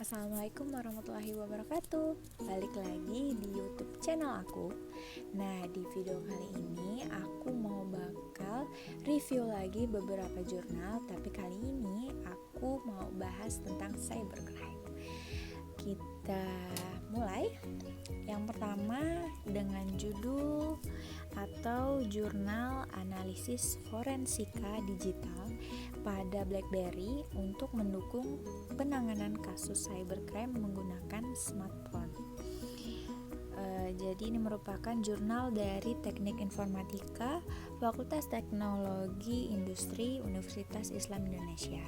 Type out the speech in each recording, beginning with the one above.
Assalamualaikum warahmatullahi wabarakatuh. Balik lagi di YouTube channel aku. Nah, di video kali ini aku bakal review lagi beberapa jurnal, tapi kali ini aku mau bahas tentang cybercrime. Kita mulai. Yang pertama dengan judul atau Jurnal Analisis Forensika Digital pada BlackBerry untuk mendukung penanganan kasus cybercrime menggunakan smartphone. Jadi ini merupakan jurnal dari Teknik Informatika Fakultas Teknologi Industri Universitas Islam Indonesia.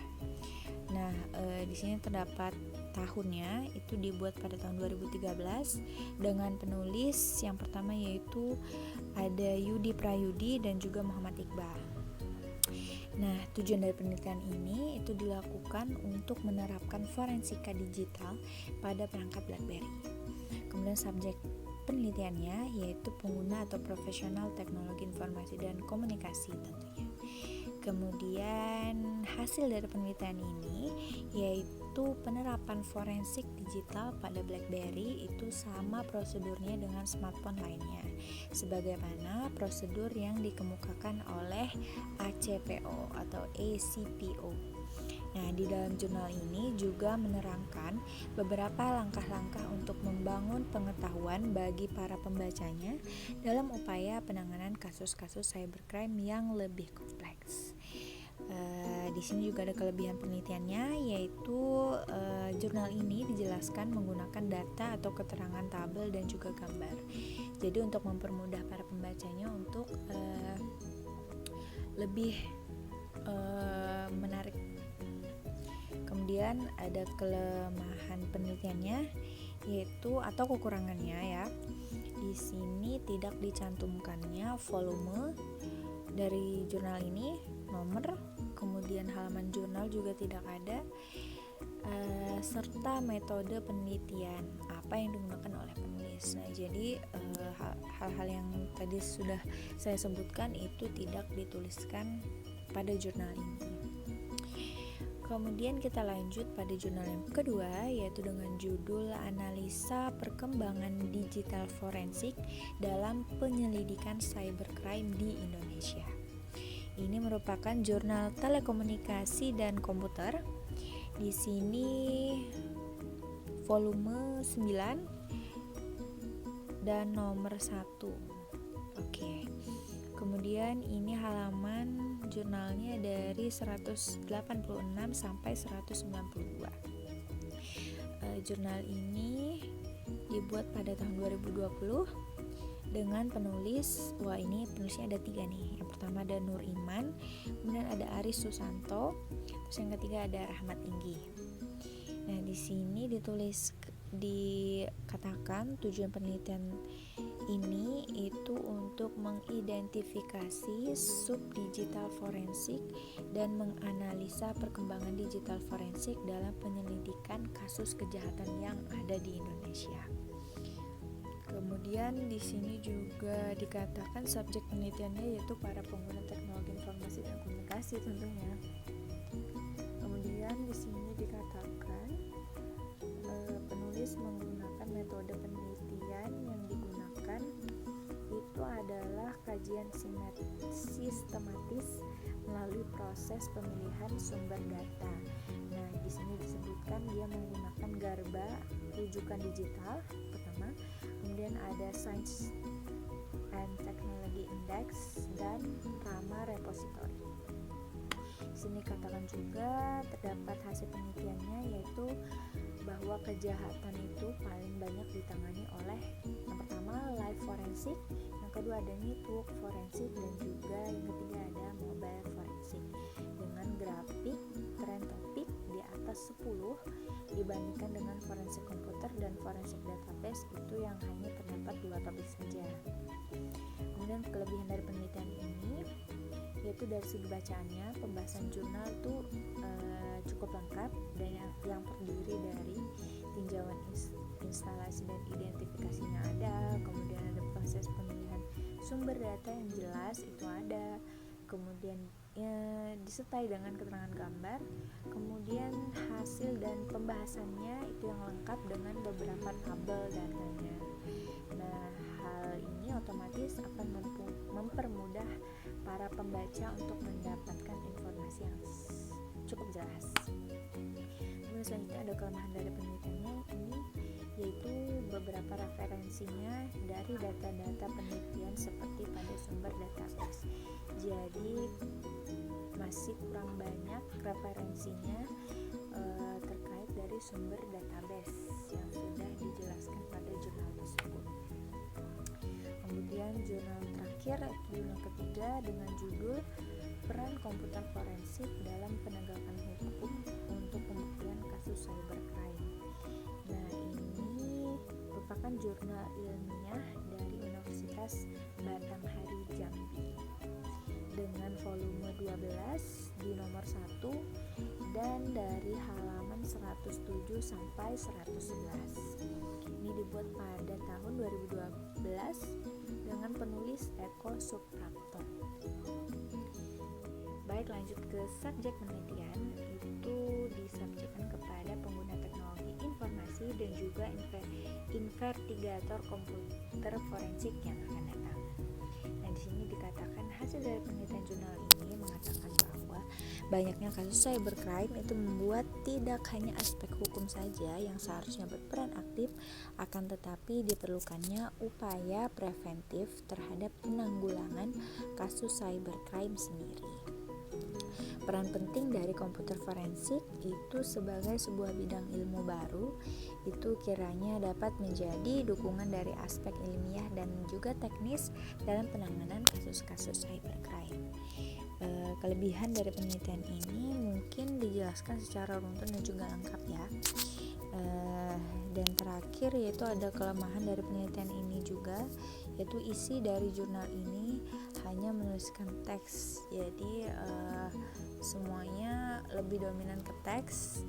Nah, di sini terdapat tahunnya, itu dibuat pada tahun 2013 dengan penulis yang pertama yaitu ada Yudi Prayudi dan juga Muhammad Iqbal. Nah, tujuan dari penelitian ini itu dilakukan untuk menerapkan forensika digital pada perangkat BlackBerry. Kemudian subjek penelitiannya yaitu pengguna atau profesional teknologi informasi dan komunikasi tentunya. Kemudian hasil dari penelitian ini yaitu penerapan forensik digital pada BlackBerry itu sama prosedurnya dengan smartphone lainnya, sebagaimana prosedur yang dikemukakan oleh ACPO atau ACPO. Nah, di dalam jurnal ini juga menerangkan beberapa langkah-langkah untuk membangun pengetahuan bagi para pembacanya dalam upaya penanganan kasus-kasus cybercrime yang lebih kompleks. Di sini juga ada kelebihan penelitiannya, yaitu jurnal ini dijelaskan menggunakan data atau keterangan tabel dan juga gambar. Jadi untuk mempermudah para pembacanya untuk lebih menarik. Kemudian ada kelemahan penelitiannya yaitu atau kekurangannya ya. Di sini tidak dicantumkannya volume dari jurnal ini, nomor, kemudian halaman jurnal juga tidak ada, serta metode penelitian apa yang digunakan oleh penulis. Nah, jadi hal-hal yang tadi sudah saya sebutkan itu tidak dituliskan pada jurnal ini. Kemudian kita lanjut pada jurnal yang kedua, yaitu dengan judul Analisa Perkembangan Digital Forensik dalam Penyelidikan Cybercrime di Indonesia. Ini merupakan jurnal telekomunikasi dan komputer. Di sini volume 9 dan nomor 1. Oke. Kemudian ini halaman jurnalnya dari 186 sampai 192. Jurnal ini dibuat pada tahun 2020 dengan penulis, ini penulisnya ada 3 nih. Yang pertama ada Nur Iman, kemudian ada Aris Susanto, terus yang ketiga ada Rahmat Inggi. Nah, di sini dikatakan tujuan penelitian ini itu untuk mengidentifikasi sub digital forensik dan menganalisa perkembangan digital forensik dalam penyelidikan kasus kejahatan yang ada di Indonesia. Kemudian di sini juga dikatakan subjek penelitiannya yaitu para pengguna teknologi informasi dan komunikasi tentunya. Kemudian di sini dikatakan penulis menggunakan metode penelitian yang digunakan itu adalah kajian sistematis melalui proses pemilihan sumber data. Nah, di sini disebutkan dia menggunakan Garba rujukan digital pertama, kemudian ada Science and Technology Index dan Rama Repository. Di sini katakan juga terdapat hasil penelitiannya yaitu bahwa kejahatan itu paling banyak ditangani oleh yang pertama live forensik, yang kedua ada network forensik, dan juga yang ketiga ada mobile forensik dengan grafik tren topik di atas 10 dibandingkan dengan forensik komputer dan forensik database itu yang hanya terdapat 2 topik saja. Kemudian kelebihan dari penelitian ini yaitu dari segi bacaannya, pembahasan jurnal itu cukup lengkap dan yang terdiri dari tinjauan instalasi dan identifikasinya ada, kemudian ada proses pemilihan sumber data yang jelas itu ada, kemudian disertai dengan keterangan gambar, kemudian hasil dan pembahasannya itu yang lengkap dengan beberapa tabel datanya. Nah, hal ini otomatis akan mempermudah para pembaca untuk mendapatkan informasi yang cukup jelas. Kemudian selanjutnya ada kelemahan dari penelitiannya ini, yaitu beberapa referensinya dari data-data penelitian seperti pada sumber database. Jadi masih kurang banyak referensinya terkait dari sumber database yang sudah dijelaskan pada jurnal tersebut. Kemudian jurnal terakhir, jurnal ketiga dengan judul Peran Komputer Forensik dalam Penegakan Hukum untuk Pembuktian Kasus Cybercrime. Nah, ini merupakan jurnal ilmiah dari Universitas Batanghari Jambi dengan volume 12 di nomor 1 dan dari halaman 107 sampai 111. Ini dibuat pada tahun 2012 dengan penulis Eko Suprapto. Baik, lanjut ke subjek penelitian, itu disubjekkan kepada pengguna teknologi informasi dan juga investigator komputer forensik yang akan datang. Nah, di sini dikatakan hasil dari penelitian jurnal ini mengatakan bahwa banyaknya kasus cybercrime itu membuat tidak hanya aspek hukum saja yang seharusnya berperan aktif, akan tetapi diperlukannya upaya preventif terhadap penanggulangan kasus cybercrime sendiri. Peran penting dari komputer forensik itu sebagai sebuah bidang ilmu baru itu kiranya dapat menjadi dukungan dari aspek ilmiah dan juga teknis dalam penanganan kasus-kasus cybercrime. Kelebihan dari penelitian ini mungkin dijelaskan secara runtun dan juga lengkap ya. Dan terakhir yaitu ada kelemahan dari penelitian ini juga, yaitu isi dari jurnal ini hanya menuliskan teks, jadi semuanya lebih dominan ke teks,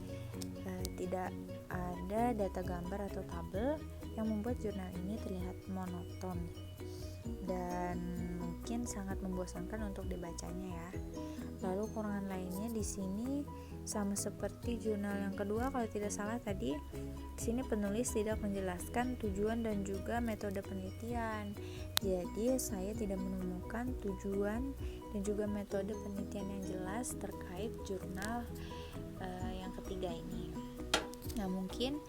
tidak ada data gambar atau tabel yang membuat jurnal ini terlihat monoton dan mungkin sangat membosankan untuk dibacanya ya. Lalu kekurangan lainnya di sini sama seperti jurnal yang kedua, kalau tidak salah tadi, di sini penulis tidak menjelaskan tujuan dan juga metode penelitian. Jadi saya tidak menemukan tujuan dan juga metode penelitian yang jelas terkait jurnal yang ketiga ini. Nah, mungkin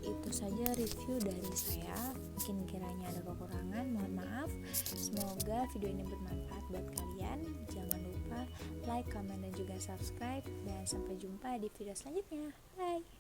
itu saja review dari saya. Mungkin kiranya ada kekurangan, mohon maaf. Semoga video ini bermanfaat buat kalian. Jangan lupa like, comment, dan juga subscribe. Dan sampai jumpa di video selanjutnya. Bye.